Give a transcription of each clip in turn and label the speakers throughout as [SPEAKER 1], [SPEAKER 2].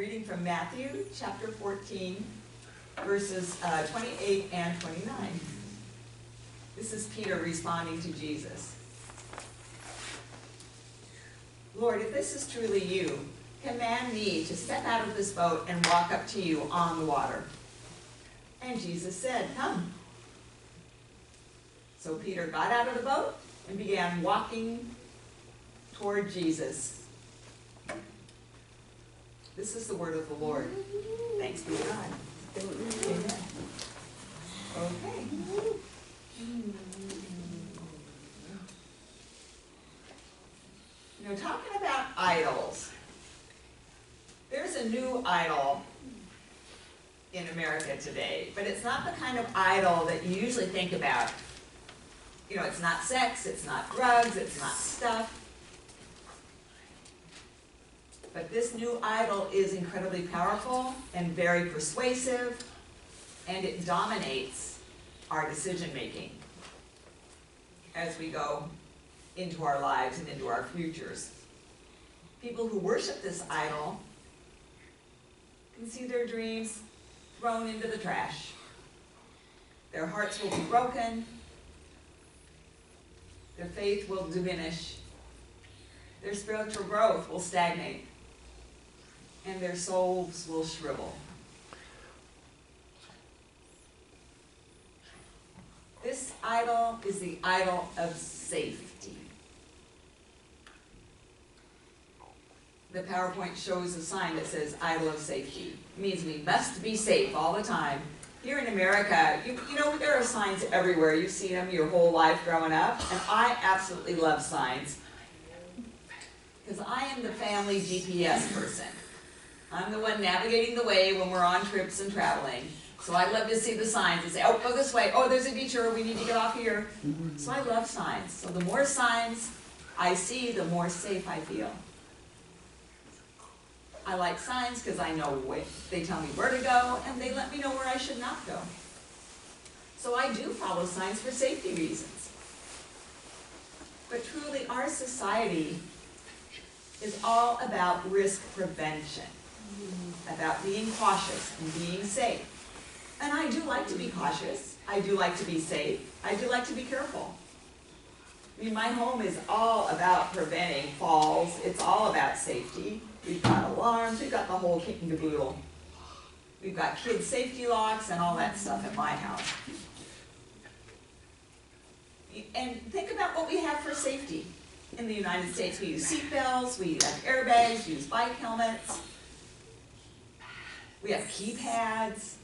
[SPEAKER 1] reading from Matthew chapter 14, verses 28 and 29. This is Peter responding to Jesus. Lord, if this is truly you, command me to step out of this boat and walk up to you on the water. And Jesus said, come. So Peter got out of the boat and began walking toward Jesus. This is the word of the Lord. Thanks be to God. Amen. Okay. You know, talking about idols, there's a new idol in America today, but it's not the kind of idol that you usually think about. You know, it's not sex, it's not drugs, it's not stuff. But this new idol is incredibly powerful and very persuasive, and it dominates our decision making as we go into our lives and into our futures. People who worship this idol can see their dreams thrown into the trash. Their hearts will be broken. Their faith will diminish. Their spiritual growth will stagnate. And their souls will shrivel. This idol is the idol of safety. The PowerPoint shows a sign that says idol of safety. It means we must be safe all the time. Here in America, you know, there are signs everywhere. You've seen them your whole life growing up. And I absolutely love signs. Because I am the family GPS person. I'm the one navigating the way when we're on trips and traveling. So I love to see the signs and say, oh, go this way. Oh, there's a detour. We need to get off here. So I love signs. So the more signs I see, the more safe I feel. I like signs because I know they tell me where to go, and they let me know where I should not go. So I do follow signs for safety reasons. But truly, our society is all about risk prevention, about being cautious and being safe. And I do like to be cautious. I do like to be safe. I do like to be careful. I mean, my home is all about preventing falls. It's all about safety. We've got alarms. We've got the whole kit and caboodle. We've got kids' safety locks and all that stuff at my house. And think about what we have for safety. In the United States, we use seat belts, we have airbags, we use bike helmets. We have keypads.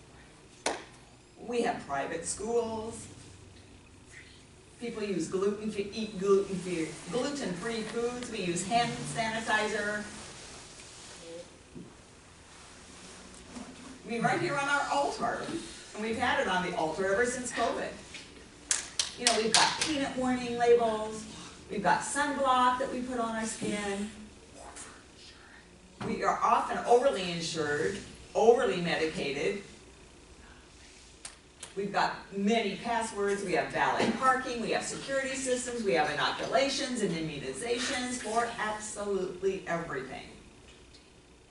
[SPEAKER 1] We have private schools. People use eat gluten-free foods. We use hand sanitizer. I mean, right here on our altar, and we've had it on the altar ever since COVID. You know, we've got peanut warning labels. We've got sunblock that we put on our skin. We are often overly insured, overly medicated. We've got many passwords. We have valet parking. We have security systems. We have inoculations and immunizations for absolutely everything.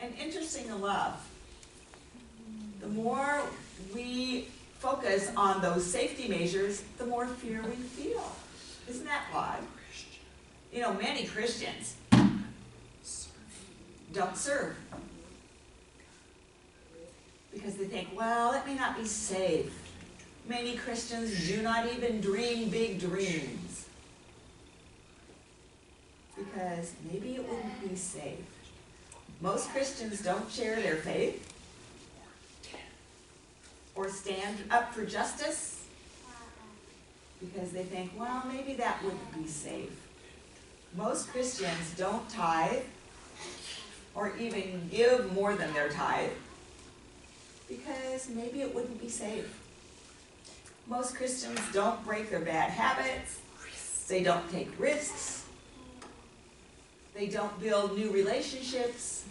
[SPEAKER 1] And interesting enough, the more we focus on those safety measures, the more fear we feel. Isn't that odd? You know, many Christians don't serve because they think, well, it may not be safe. Many Christians do not even dream big dreams because maybe it wouldn't be safe. Most Christians don't share their faith or stand up for justice because they think, well, maybe that wouldn't be safe. Most Christians don't tithe or even give more than their tithe because maybe it wouldn't be safe. Most Christians don't break their bad habits. They don't take risks. They don't build new relationships.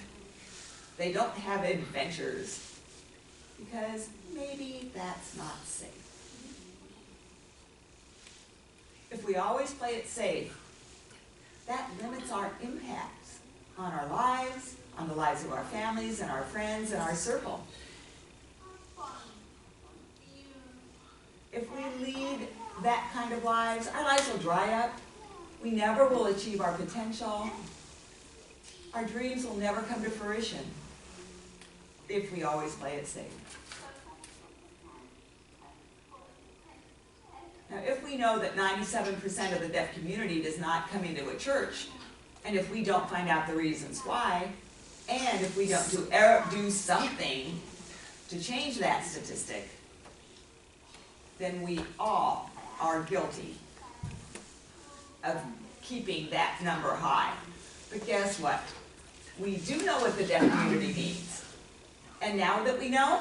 [SPEAKER 1] They don't have adventures because maybe that's not safe. If we always play it safe, that limits our impact on our lives, on the lives of our families and our friends and our circle. If we lead that kind of lives, our lives will dry up. We never will achieve our potential. Our dreams will never come to fruition if we always play it safe. Now, if we know that 97% of the deaf community does not come into a church, and if we don't find out the reasons why, and if we don't do something to change that statistic, then we all are guilty of keeping that number high. But guess what? We do know what the deaf community needs. And now that we know,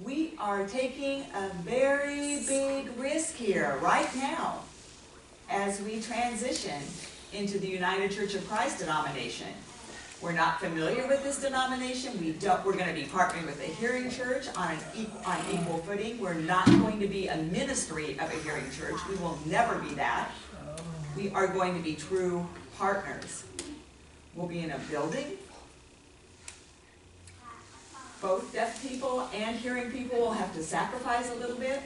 [SPEAKER 1] we are taking a very big risk here right now as we transition into the United Church of Christ denomination. We're not familiar with this denomination. We're going to be partnering with a hearing church on equal footing. We're not going to be a ministry of a hearing church. We will never be that. We are going to be true partners. We'll be in a building. Both deaf people and hearing people will have to sacrifice a little bit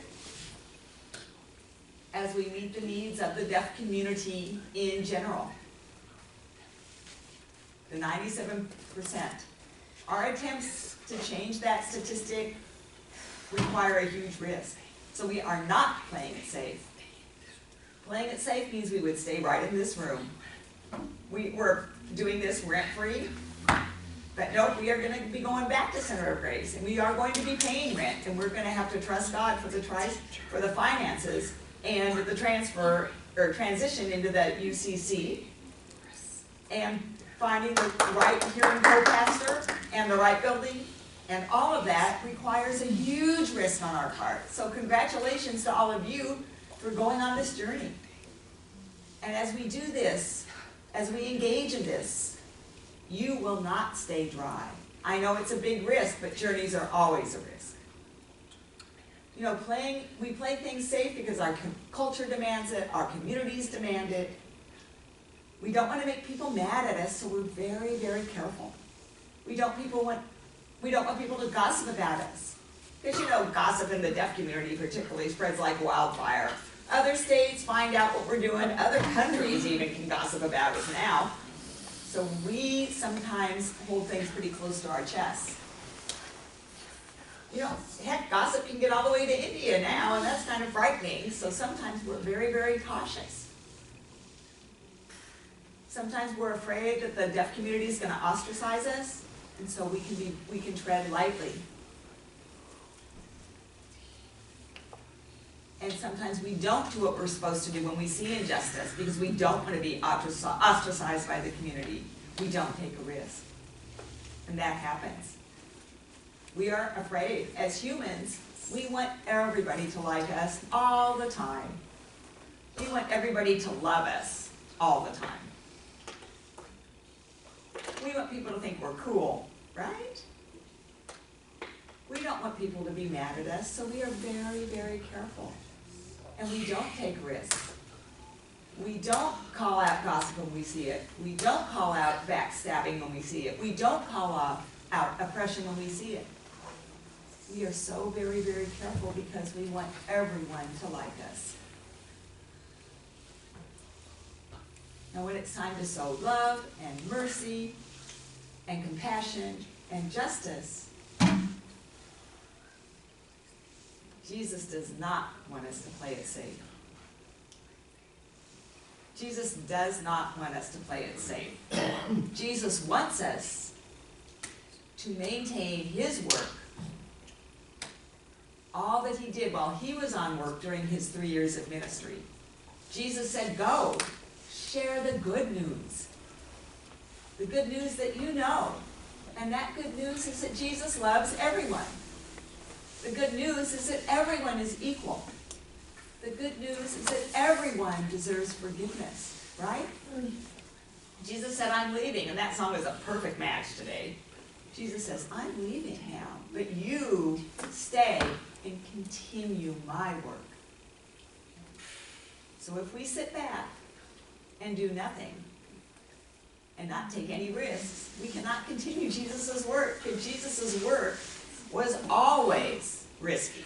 [SPEAKER 1] as we meet the needs of the deaf community in general. The 97%. Our attempts to change that statistic require a huge risk. So we are not playing it safe. Playing it safe means we would stay right in this room. We're doing this rent-free. But nope, we are going to be going back to Center of Grace, and we are going to be paying rent, and we're going to have to trust God for the finances and the transfer or transition into the UCC, and finding the right hearing co-pastor and the right building, and all of that requires a huge risk on our part. So congratulations to all of you for going on this journey. And as we do this, as we engage in this, you will not stay dry. I know it's a big risk, but journeys are always a risk. You know, we play things safe because our culture demands it, our communities demand it. We don't want to make people mad at us, so we're very, very careful. We don't want people to gossip about us. Because, you know, gossip in the deaf community particularly spreads like wildfire. Other states find out what we're doing. Other countries even can gossip about us now. So we sometimes hold things pretty close to our chest. You know, heck, gossip can get all the way to India now, and that's kind of frightening. So sometimes we're very, very cautious. Sometimes we're afraid that the deaf community is going to ostracize us, and so we can tread lightly. And sometimes we don't do what we're supposed to do when we see injustice because we don't want to be ostracized by the community. We don't take a risk. And that happens. We are afraid. As humans, we want everybody to like us all the time. We want everybody to love us all the time. We want people to think we're cool, right? We don't want people to be mad at us, so we are very, very careful. And we don't take risks. We don't call out gossip when we see it. We don't call out backstabbing when we see it. We don't call out oppression when we see it. We are so very, very careful because we want everyone to like us. Now when it's time to sow love and mercy and compassion and justice, Jesus does not want us to play it safe. Jesus does not want us to play it safe. Jesus wants us to maintain his work, all that he did while he was on work during his 3 years of ministry. Jesus said, go, share the good news. The good news that you know. And that good news is that Jesus loves everyone. The good news is that everyone is equal. The good news is that everyone deserves forgiveness, right? Jesus said, I'm leaving, and that song is a perfect match today. Jesus says, I'm leaving now, but you stay and continue my work. So if we sit back and do nothing, and not take any risks, we cannot continue Jesus' work. If Jesus' work was always risky.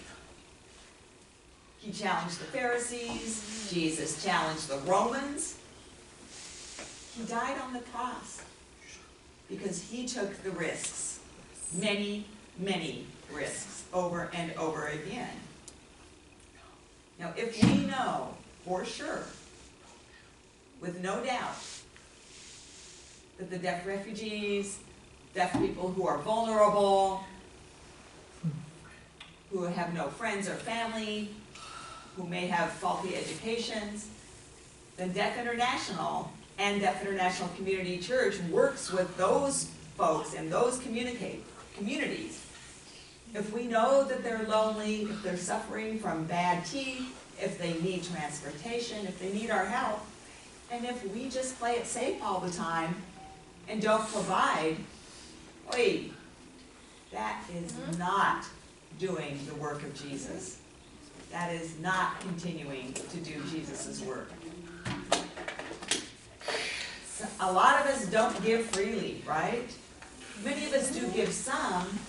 [SPEAKER 1] He challenged the Pharisees. Jesus challenged the Romans. He died on the cross because he took the risks, many, many risks, over and over again. Now, if we know for sure, with no doubt, that the deaf refugees, deaf people who are vulnerable, who have no friends or family, who may have faulty educations, then Deaf International and Deaf International Community Church works with those folks in those communities. If we know that they're lonely, if they're suffering from bad teeth, if they need transportation, if they need our help, and if we just play it safe all the time and don't provide, wait, that is not doing the work of Jesus. That is not continuing to do Jesus' work. So a lot of us don't give freely, right? Many of us do give some,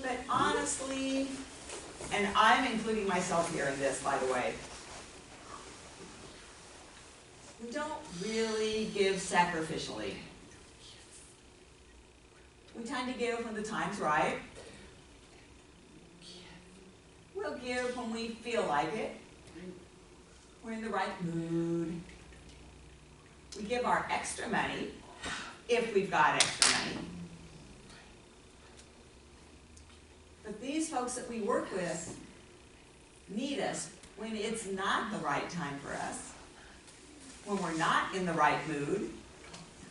[SPEAKER 1] but honestly, and I'm including myself here in this, by the way, we don't really give sacrificially. We tend to give when the time's right. We'll give when we feel like it. We're in the right mood. We give our extra money, if we've got extra money. But these folks that we work with need us when it's not the right time for us, when we're not in the right mood,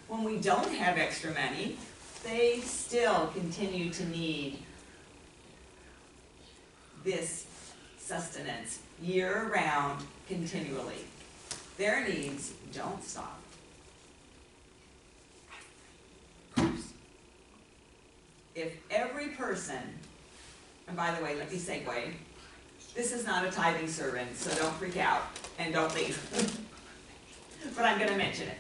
[SPEAKER 1] when we don't have extra money. They still continue to need this sustenance year-round, continually. Their needs don't stop. If every person, and by the way, let me segue, this is not a tithing sermon, so don't freak out and don't leave. But I'm going to mention it.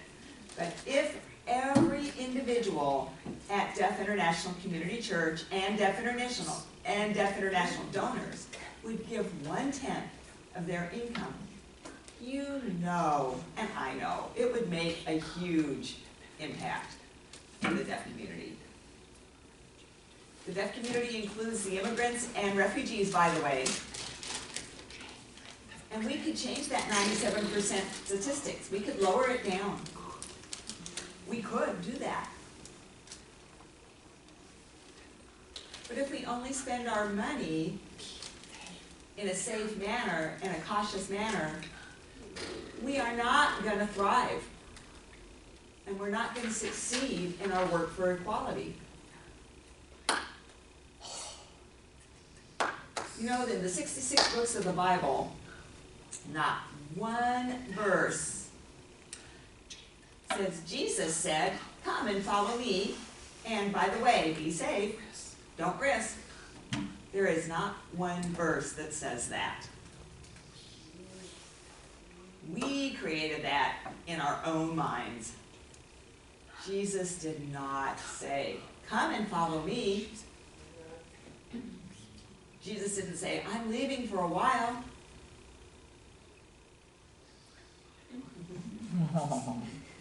[SPEAKER 1] But if every individual at Deaf International Community Church and Deaf International donors would give 1/10 of their income, you know, and I know, it would make a huge impact in the deaf community. The deaf community includes the immigrants and refugees, by the way. And we could change that 97% statistics. We could lower it down. We could do that. But if we only spend our money in a safe manner, in a cautious manner, we are not going to thrive. And we're not going to succeed in our work for equality. You know, in the 66 books of the Bible, not one verse says, Jesus said, come and follow me, and by the way, be safe, don't risk. There is not one verse that says that. We created that in our own minds. Jesus did not say, come and follow me. Jesus didn't say, I'm leaving for a while.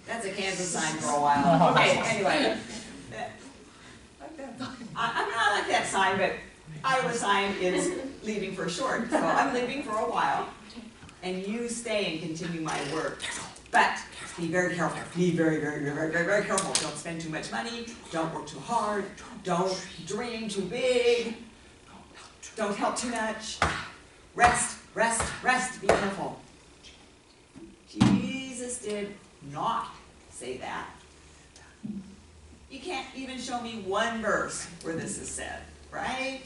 [SPEAKER 1] That's a Kansas sign for a while. Okay, anyway. I'm not like that sign, but Iowa sign is leaving for short. So I'm leaving for a while, and you stay and continue my work. But be very careful. Be very, very, very, very, very careful. Don't spend too much money. Don't work too hard. Don't dream too big. Don't help too much. Rest, rest, rest. Be careful. Jesus did not say that. You can't even show me one verse where this is said, right?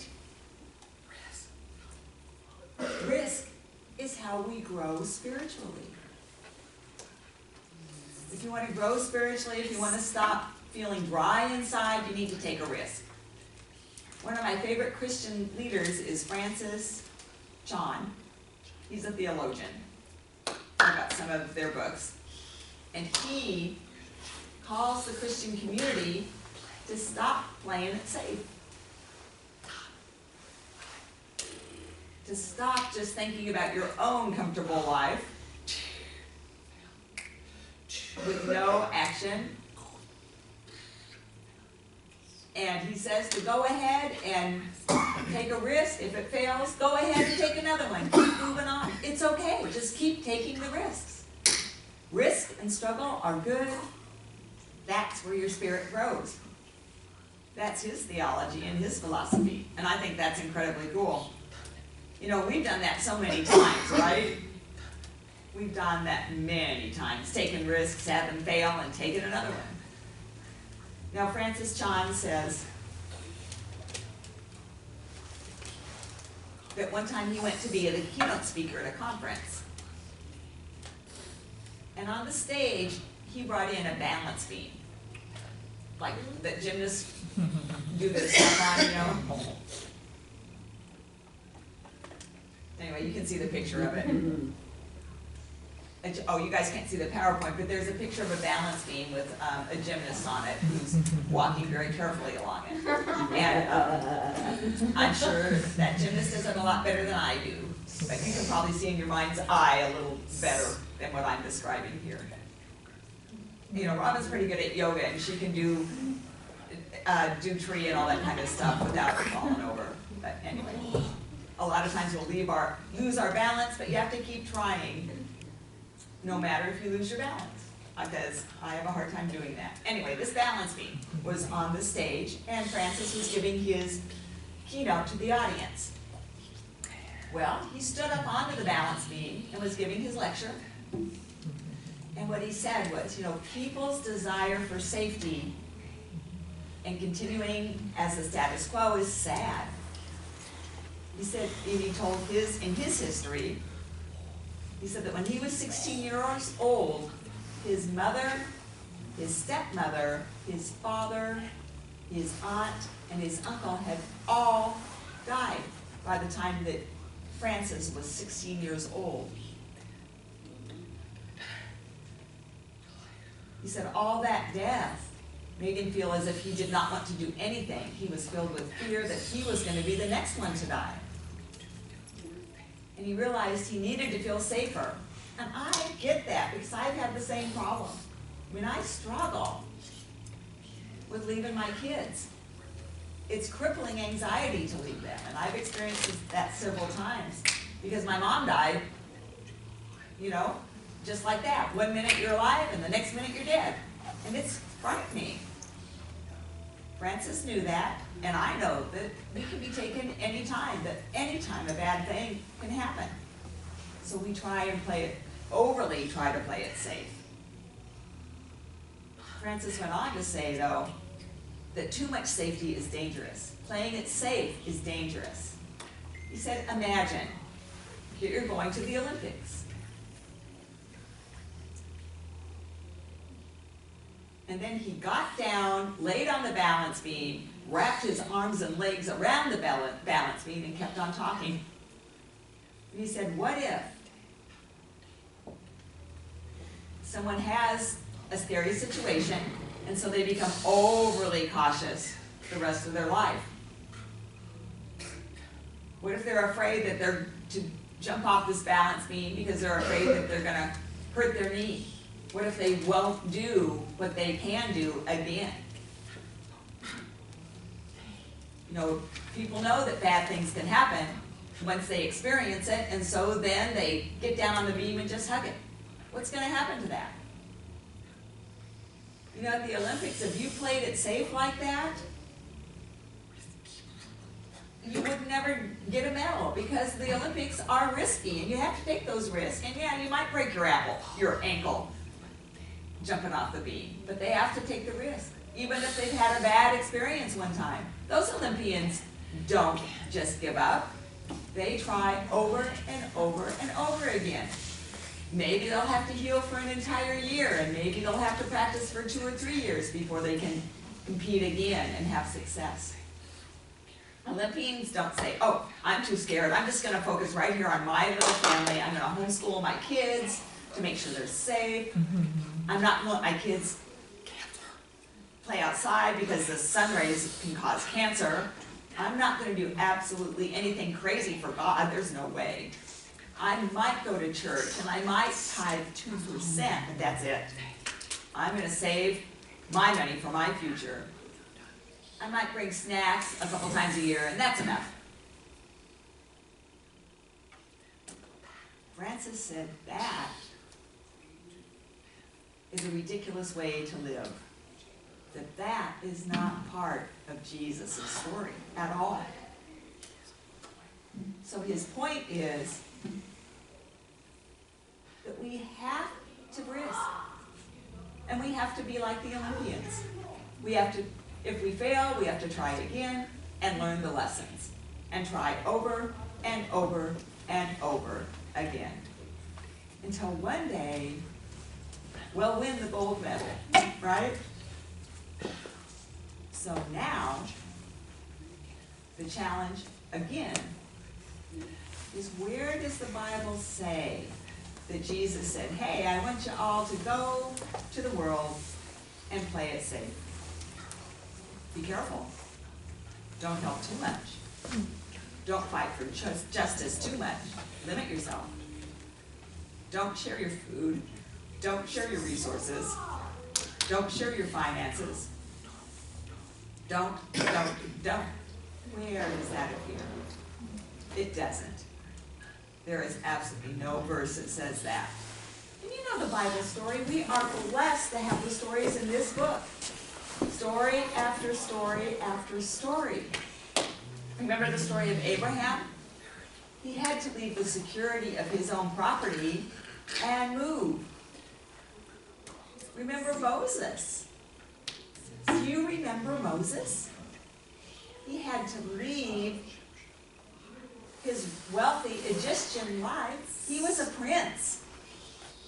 [SPEAKER 1] Risk is how we grow spiritually. If you want to grow spiritually, if you want to stop feeling dry inside, you need to take a risk. One of my favorite Christian leaders is Francis Chan. He's a theologian. I've got some of their books. And he calls the Christian community to stop playing it safe. To stop just thinking about your own comfortable life with no action. And he says to go ahead and take a risk. If it fails, go ahead and take another one. Keep moving on. It's okay. Just keep taking the risks. Risk and struggle are good. That's where your spirit grows. That's his theology and his philosophy. And I think that's incredibly cool. You know, we've done that so many times, right? We've done that many times. Taken risks, had them fail, and taken another one. Now, Francis Chan says that one time he went to be the keynote speaker at a conference. And on the stage, he brought in a balance beam. Like that gymnasts do this stuff on, you know? Anyway, you can see the picture of it. Oh, you guys can't see the PowerPoint, but there's a picture of a balance beam with a gymnast on it who's walking very carefully along it. And I'm sure that gymnast does it a lot better than I do, but you can probably see in your mind's eye a little better than what I'm describing here. You know, Robin's pretty good at yoga, and she can do tree and all that kind of stuff without falling over. But anyway, a lot of times we'll lose our balance, but you have to keep trying, no matter if you lose your balance, because I have a hard time doing that. Anyway, this balance beam was on the stage, and Francis was giving his keynote to the audience. Well, he stood up onto the balance beam and was giving his lecture. And what he said was, you know, people's desire for safety and continuing as the status quo is sad. He said, and he told in his history, he said that when he was 16 years old, his mother, his stepmother, his father, his aunt, and his uncle had all died by the time that Francis was 16 years old. He said all that death made him feel as if he did not want to do anything. He was filled with fear that he was going to be the next one to die. And he realized he needed to feel safer. And I get that because I've had the same problem. I mean, I struggle with leaving my kids. It's crippling anxiety to leave them. And I've experienced that several times because my mom died, you know, just like that. 1 minute you're alive and the next minute you're dead. And it's frightening. Francis knew that, and I know that we can be taken any time, that any time a bad thing can happen. So we try and overly try to play it safe. Francis went on to say, though, that too much safety is dangerous. Playing it safe is dangerous. He said, imagine that you're going to the Olympics. And then he got down, laid on the balance beam, wrapped his arms and legs around the balance beam and kept on talking. And he said, what if someone has a scary situation and so they become overly cautious the rest of their life? What if they're afraid that they're to jump off this balance beam because they're afraid that they're going to hurt their knee? What if they won't do what they can do again? You know, people know that bad things can happen once they experience it, and so then they get down on the beam and just hug it. What's going to happen to that? You know, at the Olympics, if you played it safe like that, you would never get a medal because the Olympics are risky, and you have to take those risks. And yeah, you might break your ankle, jumping off the beam, but they have to take the risk, even if they've had a bad experience one time. Those Olympians don't just give up. They try over and over and over again. Maybe they'll have to heal for an entire year, and maybe they'll have to practice for 2 or 3 years before they can compete again and have success. Olympians don't say, oh, I'm too scared. I'm just going to focus right here on my little family. I'm going to homeschool my kids to make sure they're safe. I'm not going to let my kids play outside because the sun rays can cause cancer. I'm not going to do absolutely anything crazy for God. There's no way. I might go to church and I might tithe 2%, but that's it. I'm going to save my money for my future. I might bring snacks a couple times a year, and that's enough. Francis said that is a ridiculous way to live. That is not part of Jesus' story at all. So his point is that we have to risk. And we have to be like the Olympians. We have to, if we fail, we have to try again and learn the lessons. And try over and over and over again. Until one day, we'll win the gold medal, right? So now, the challenge, again, is where does the Bible say that Jesus said, hey, I want you all to go to the world and play it safe. Be careful. Don't help too much. Don't fight for justice too much. Limit yourself. Don't share your food. Don't share your resources. Don't share your finances. Don't. Where does that appear? It doesn't. There is absolutely no verse that says that. And you know the Bible story. We are blessed to have the stories in this book. Story after story after story. Remember the story of Abraham? He had to leave the security of his own property and move. Remember Moses? Do you remember Moses? He had to leave his wealthy Egyptian life. He was a prince.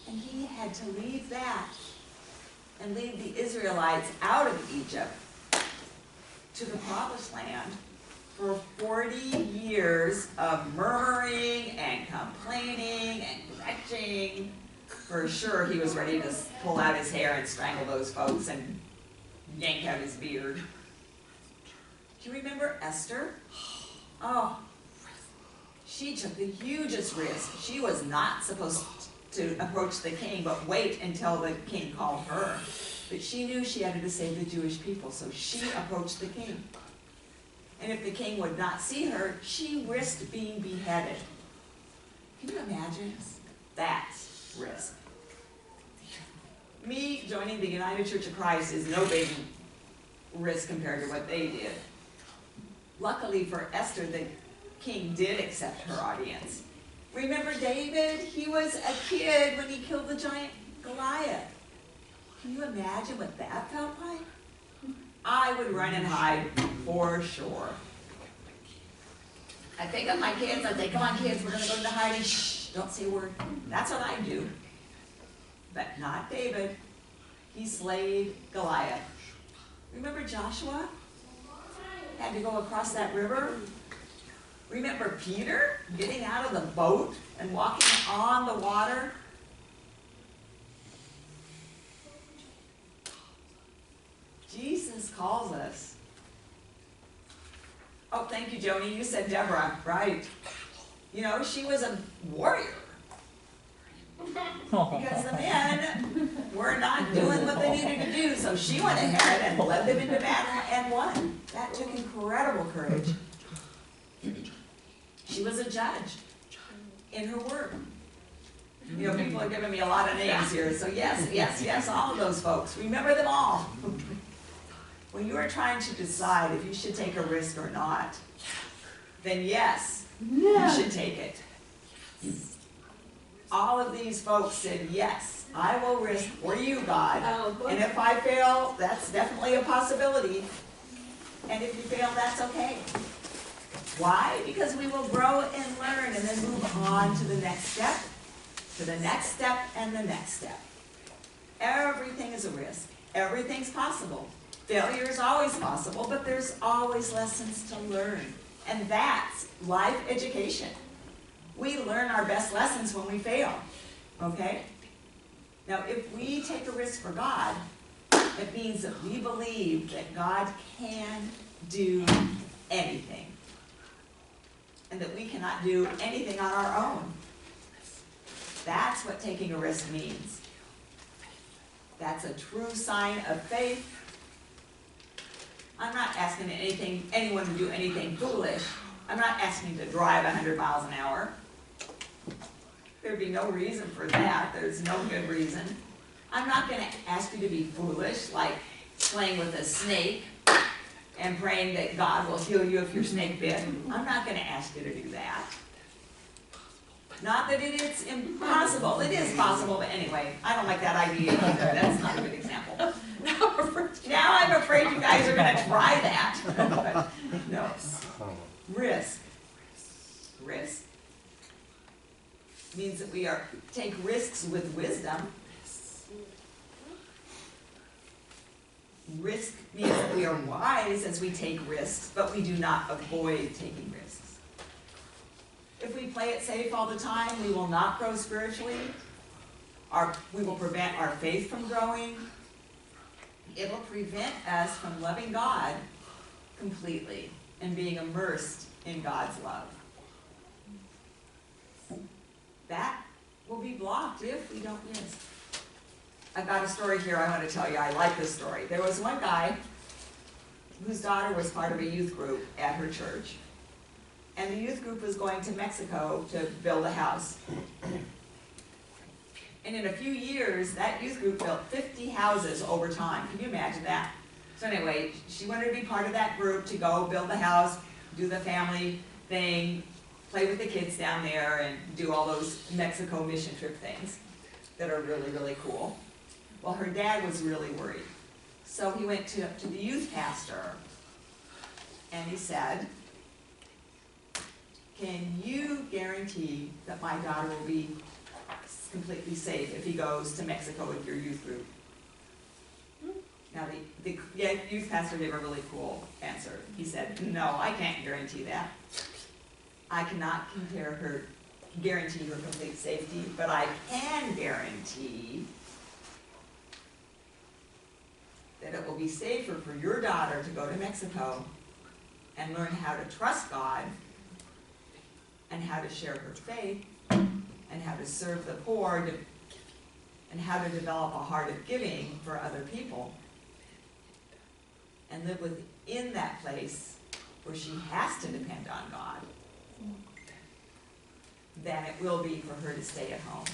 [SPEAKER 1] And he had to leave that and lead the Israelites out of Egypt to the promised land for 40 years of murmuring and complaining and retching. For sure he was ready to pull out his hair and strangle those folks and yank out his beard. Do you remember Esther? Oh, she took the hugest risk. She was not supposed to approach the king, but wait until the king called her. But she knew she had to save the Jewish people, so she approached the king. And if the king would not see her, she risked being beheaded. Can you imagine? That's risk. Me joining the United Church of Christ is no big risk compared to what they did. Luckily for Esther, the king did accept her audience. Remember David? He was a kid when he killed the giant Goliath. Can you imagine what that felt like? I would run and hide for sure. I'd pick up my kids, I'd say, come on kids, we're going to go into hiding. Shh, don't say a word. That's what I do. But not David. He slayed Goliath. Remember Joshua? Had to go across that river. Remember Peter getting out of the boat and walking on the water? Jesus calls us. Oh, thank you, Joni. You said Deborah, right? You know, she was a warrior. Because the men were not doing what they needed to do, so she went ahead and led them into battle and won. That took incredible courage. She was a judge in her work. You know, people are giving me a lot of names here, so yes, all of those folks. Remember them all. When you are trying to decide if you should take a risk or not, then yes, you should take it. All of these folks said, yes, I will risk for you, God. And if I fail, that's definitely a possibility. And if you fail, that's okay. Why? Because we will grow and learn and then move on to the next step, and the next step. Everything is a risk. Everything's possible. Failure is always possible, but there's always lessons to learn. And that's life education. We learn our best lessons when we fail, okay? Now, if we take a risk for God, It means that we believe that God can do anything, and that we cannot do anything on our own. That's what taking a risk means. That's a true sign of faith. I'm not asking anyone to do anything foolish. I'm not asking to drive 100 miles an hour. There'd be no reason for that. There's no good reason. I'm not going to ask you to be foolish, like playing with a snake and praying that God will heal you if you're snake bit. I'm not going to ask you to do that. Not that it is impossible. It is possible, but anyway, I don't like that idea either. That's not a good example. Now I'm afraid you guys are going to try that. But no. Risk. Risk means that we take risks with wisdom. Risk means that we are wise as we take risks, but we do not avoid taking risks. If we play it safe all the time, we will not grow spiritually. We will prevent our faith from growing. It will prevent us from loving God completely and being immersed in God's love. That will be blocked if we don't risk. I've got a story here I want to tell you. I like this story. There was one guy whose daughter was part of a youth group at her church. And the youth group was going to Mexico to build a house. And in a few years, that youth group built 50 houses over time. Can you imagine that? So anyway, she wanted to be part of that group to go build the house, do the family thing, play with the kids down there, and do all those Mexico mission trip things that are really, really cool. Well, her dad was really worried. So he went to the youth pastor, and he said, "Can you guarantee that my daughter will be completely safe if he goes to Mexico with your youth group?" Now, the youth pastor gave a really cool answer. He said, "No, I can't guarantee that. I cannot guarantee her complete safety, but I can guarantee that it will be safer for your daughter to go to Mexico and learn how to trust God and how to share her faith and how to serve the poor and how to develop a heart of giving for other people and live within that place where she has to depend on God, than it will be for her to stay at home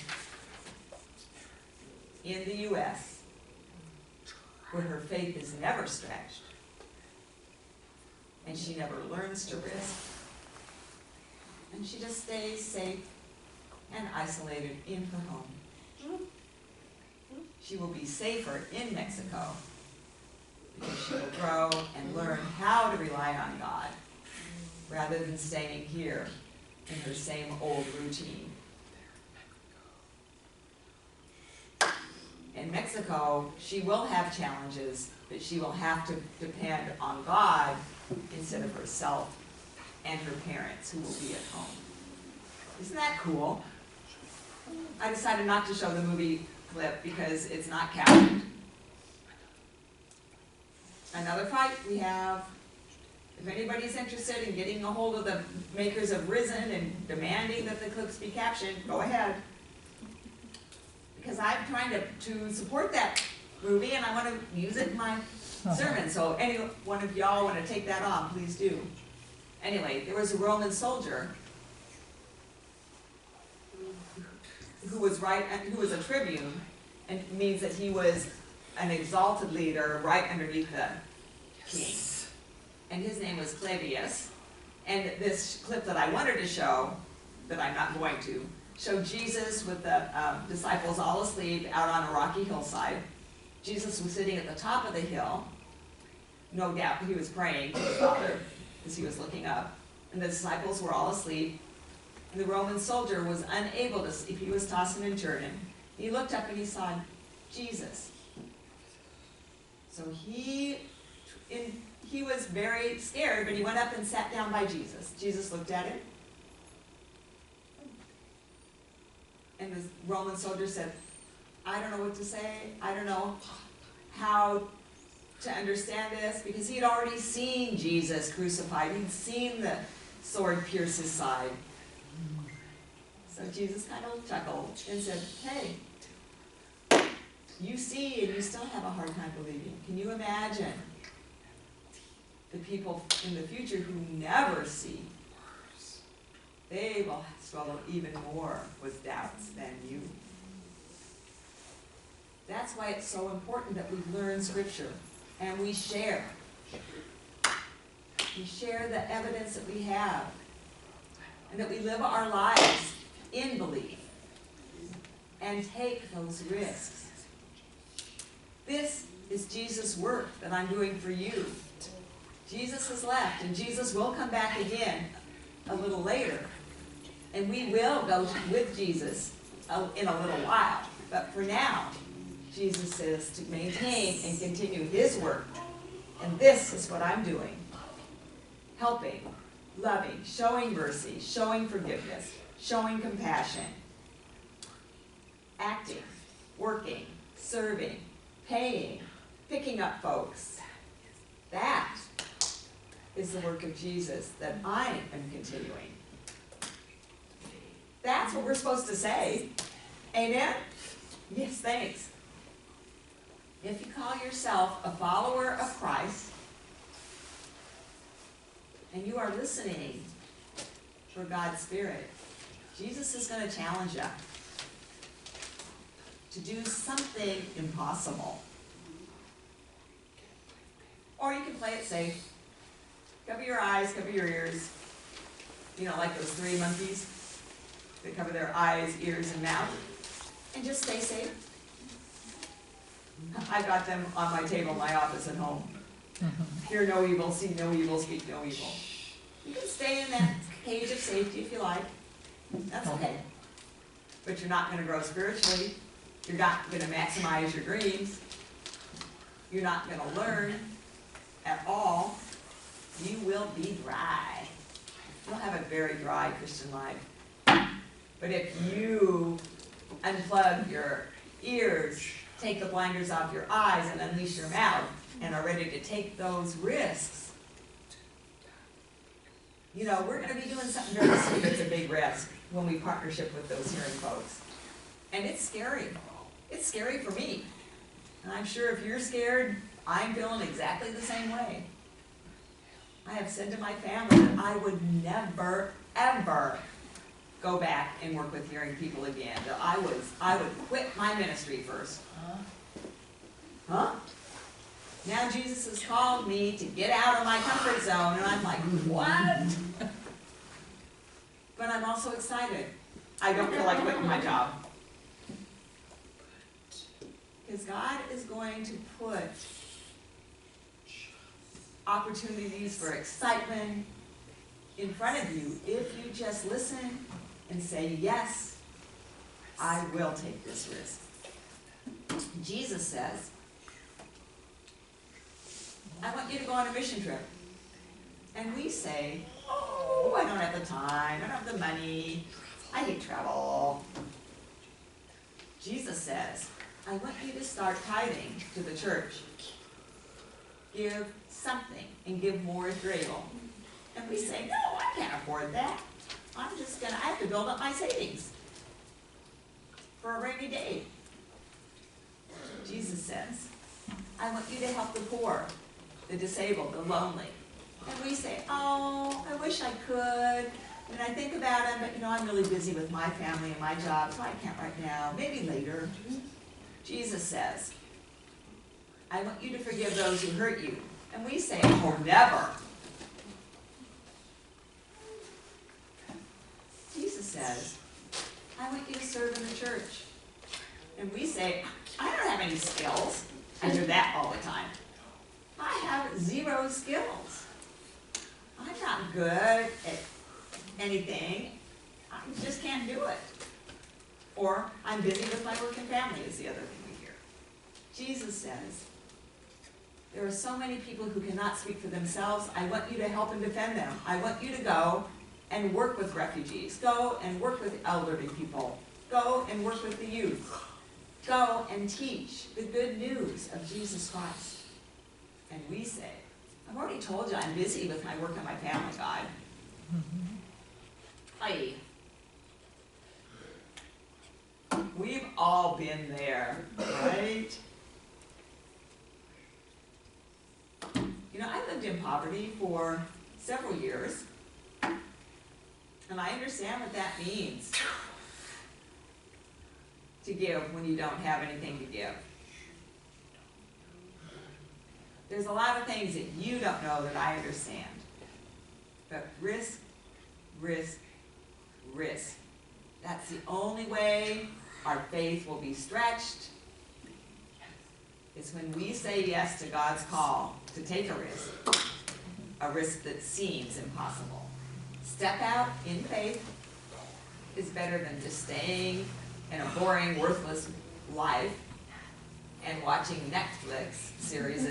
[SPEAKER 1] in the U.S., where her faith is never stretched and she never learns to risk, and she just stays safe and isolated in her home. She will be safer in Mexico because she will grow and learn how to rely on God rather than staying here in her same old routine. In Mexico, she will have challenges, but she will have to depend on God instead of herself and her parents, who will be at home. Isn't that cool? I decided not to show the movie clip because it's not captioned. Another fight we have. If anybody's interested in getting a hold of the makers of Risen and demanding that the clips be captioned, go ahead. Because I'm trying to support that movie and I want to use it in my sermon. So any one of y'all want to take that on, please do. Anyway, there was a Roman soldier who was a tribune, and it means that he was an exalted leader right underneath the king. And his name was Clavius. And this clip that I wanted to show, that I'm not going to, showed Jesus with the disciples all asleep out on a rocky hillside. Jesus was sitting at the top of the hill. No doubt he was praying to the Father as he was looking up. And the disciples were all asleep. And the Roman soldier was unable to sleep. He was tossing and turning. He looked up and he saw Jesus. So he was very scared, but he went up and sat down by Jesus. Jesus looked at him. And the Roman soldier said, "I don't know what to say. I don't know how to understand this, because he had already seen Jesus crucified. He'd seen the sword pierce his side. So Jesus kind of chuckled and said, hey, you see and you still have a hard time believing. Can you imagine the people in the future who never see? They will struggle even more with doubts than you. That's why it's so important that we learn Scripture and we share. We share the evidence that we have, and that we live our lives in belief and take those risks. This is Jesus' work that I'm doing for you. Jesus has left, and Jesus will come back again a little later. And we will go with Jesus in a little while. But for now, Jesus says to maintain and continue his work. And this is what I'm doing. Helping, loving, showing mercy, showing forgiveness, showing compassion, acting, working, serving, paying, picking up folks. That is the work of Jesus that I am continuing. That's what we're supposed to say. Amen? Yes, thanks. If you call yourself a follower of Christ, and you are listening for God's Spirit, Jesus is going to challenge you to do something impossible. Or you can play it safe. Cover your eyes, cover your ears. You know, like those 3 monkeys that cover their eyes, ears, and mouth. And just stay safe. I've got them on my table in my office at home. Hear no evil, see no evil, speak no evil. You can stay in that cage of safety if you like. That's okay. But you're not going to grow spiritually. You're not going to maximize your dreams. You're not going to learn at all. You will be dry. You'll have a very dry Christian life. But if you unplug your ears, take the blinders off your eyes, and unleash your mouth, and are ready to take those risks, you know, we're going to be doing something very sweet. It's a big risk when we partnership with those hearing folks. And it's scary. It's scary for me. And I'm sure if you're scared, I'm feeling exactly the same way. I have said to my family that I would never, ever go back and work with hearing people again. That I would quit my ministry first. Huh? Now Jesus has called me to get out of my comfort zone, and I'm like, what? But I'm also excited. I don't feel like quitting my job. Because God is going to put opportunities for excitement in front of you if you just listen and say, yes, I will take this risk. Jesus says, I want you to go on a mission trip. And we say, oh, I don't have the time, I don't have the money, I hate travel. Jesus says, I want you to start tithing to the church. Give something and give more if you're able. And we say, no, I can't afford that. I have to build up my savings for a rainy day. Jesus says, I want you to help the poor, the disabled, the lonely. And we say, oh, I wish I could. And I think about it, but I'm really busy with my family and my job, so I can't right now. Maybe later. Jesus says, I want you to forgive those who hurt you. And we say, oh, never. Jesus says, I want you to serve in the church. And we say, I don't have any skills. I hear that all the time. I have 0 skills. I'm not good at anything. I just can't do it. Or I'm busy with my work and family is the other thing we hear. Jesus says, there are so many people who cannot speak for themselves. I want you to help and defend them. I want you to go and work with refugees. Go and work with elderly people. Go and work with the youth. go and teach the good news of Jesus Christ. And we say, I've already told you I'm busy with my work and my family, God. Hi. We've all been there, right? You know, I lived in poverty for several years, and I understand what that means to give when you don't have anything to give. There's a lot of things that you don't know that I understand. But risk, risk, risk. That's the only way our faith will be stretched. It's when we say yes to God's call to take a risk that seems impossible. Step out in faith is better than just staying in a boring, worthless life and watching Netflix series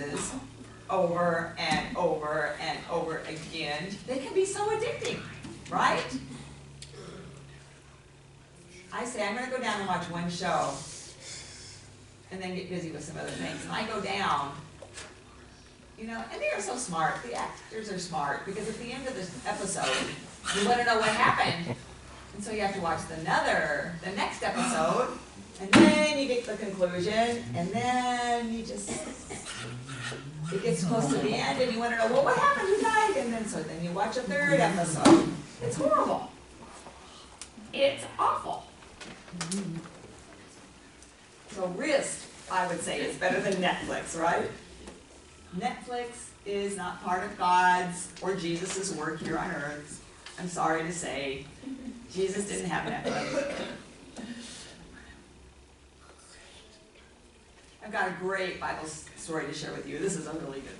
[SPEAKER 1] over and over and over again. They can be so addicting, right? I say, I'm going to go down and watch one show and then get busy with some other things. And I go down, you know, and they are so smart. The actors are smart because at the end of this episode, you want to know what happened. And so you have to watch the next episode, and then you get the conclusion, and then you just, it gets close to the end, and you want to know, well, what happened? Who died? And then you watch a third episode. It's horrible. It's awful. So risk, I would say, is better than Netflix, right? Netflix is not part of God's or Jesus' work here on earth. I'm sorry to say, Jesus didn't have Netflix. I've got a great Bible story to share with you. This is a really good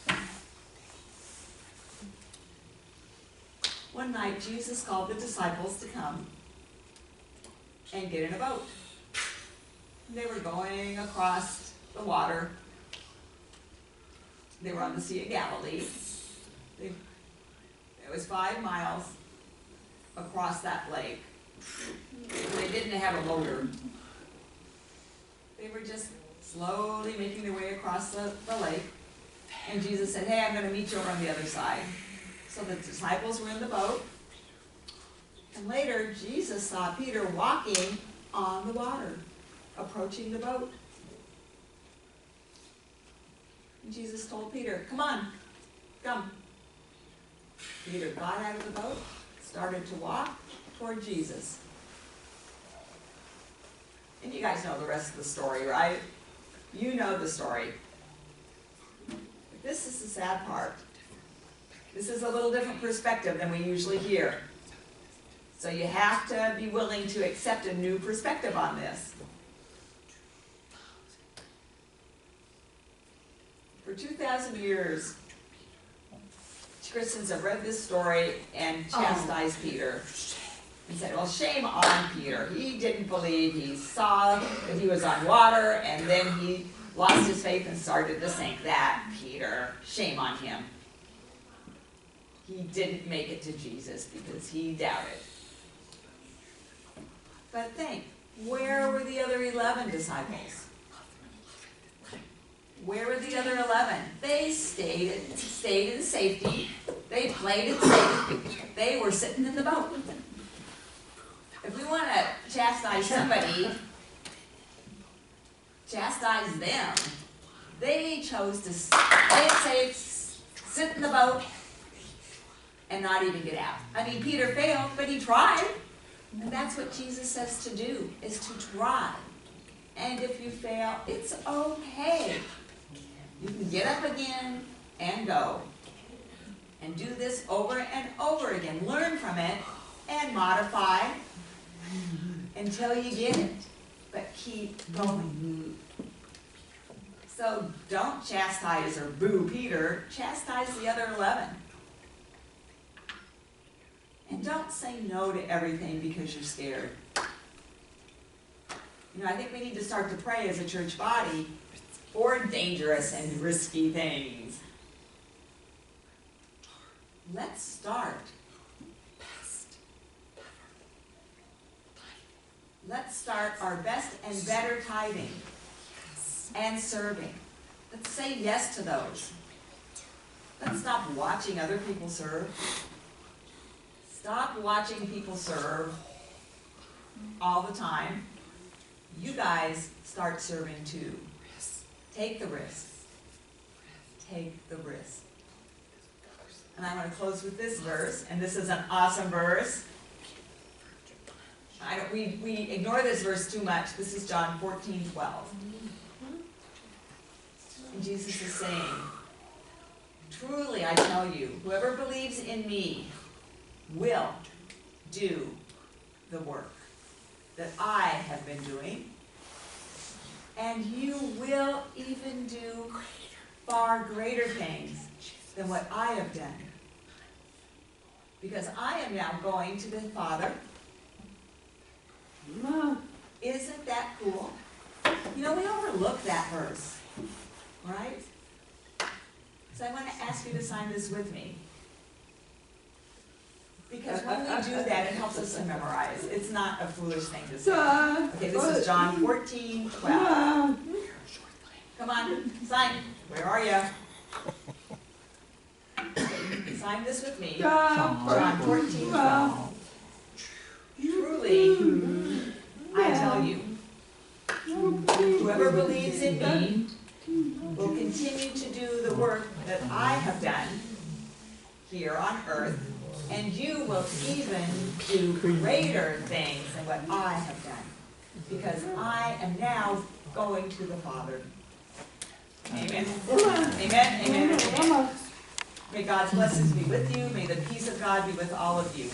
[SPEAKER 1] one. One night, Jesus called the disciples to come and get in a boat. They were going across the water. They were on the Sea of Galilee. It was 5 miles across that lake. They didn't have a motor. They were just slowly making their way across the lake. And Jesus said, hey, I'm going to meet you over on the other side. So the disciples were in the boat. And later, Jesus saw Peter walking on the water, approaching the boat. And Jesus told Peter, come on, come. Peter got out of the boat, started to walk toward Jesus. And you guys know the rest of the story, right? You know the story. But this is the sad part. This is a little different perspective than we usually hear. So you have to be willing to accept a new perspective on this. For 2,000 years, Christians have read this story and chastised Peter and said, well, shame on Peter. He didn't believe. He saw that he was on water, and then he lost his faith and started to sink. That Peter, shame on him. He didn't make it to Jesus because he doubted. But think, where were the other 11 disciples? Where were the other 11? They stayed in safety. They played it safe. They were sitting in the boat. If we want to chastise somebody, chastise them. They chose to play it safe, sit in the boat, and not even get out. I mean, Peter failed, but he tried. And that's what Jesus says to do, is to try. And if you fail, it's okay. You can get up again and go. And do this over and over again. Learn from it and modify until you get it. But keep going. So don't chastise or boo Peter. Chastise the other 11. And don't say no to everything because you're scared. You know, I think we need to start to pray as a church body for dangerous and risky things. Let's start. Let's start our best and better tithing and serving. Let's say yes to those. Let's stop watching other people serve. Stop watching people serve all the time. You guys start serving too. Take the risk. Take the risk. And I want to close with this verse, and this is an awesome verse. We ignore this verse too much. This is John 14:12. And Jesus is saying, truly I tell you, whoever believes in me will do the work that I have been doing, and you will even do far greater things than what I have done. Because I am now going to the Father. Isn't that cool? You know, we overlook that verse, right? So I want to ask you to sign this with me. Because when we do that, it helps us to memorize. It's not a foolish thing to say. Okay, this is John 14:12. Come on, sign. Where are you? Sign this with me. John 14:12. Truly, I tell you, whoever believes in me will continue to do the work that I have done here on earth, and you will even do greater things than what I have done, because I am now going to the Father. Amen. Amen. Amen. Amen. May God's blessings be with you. May the peace of God be with all of you.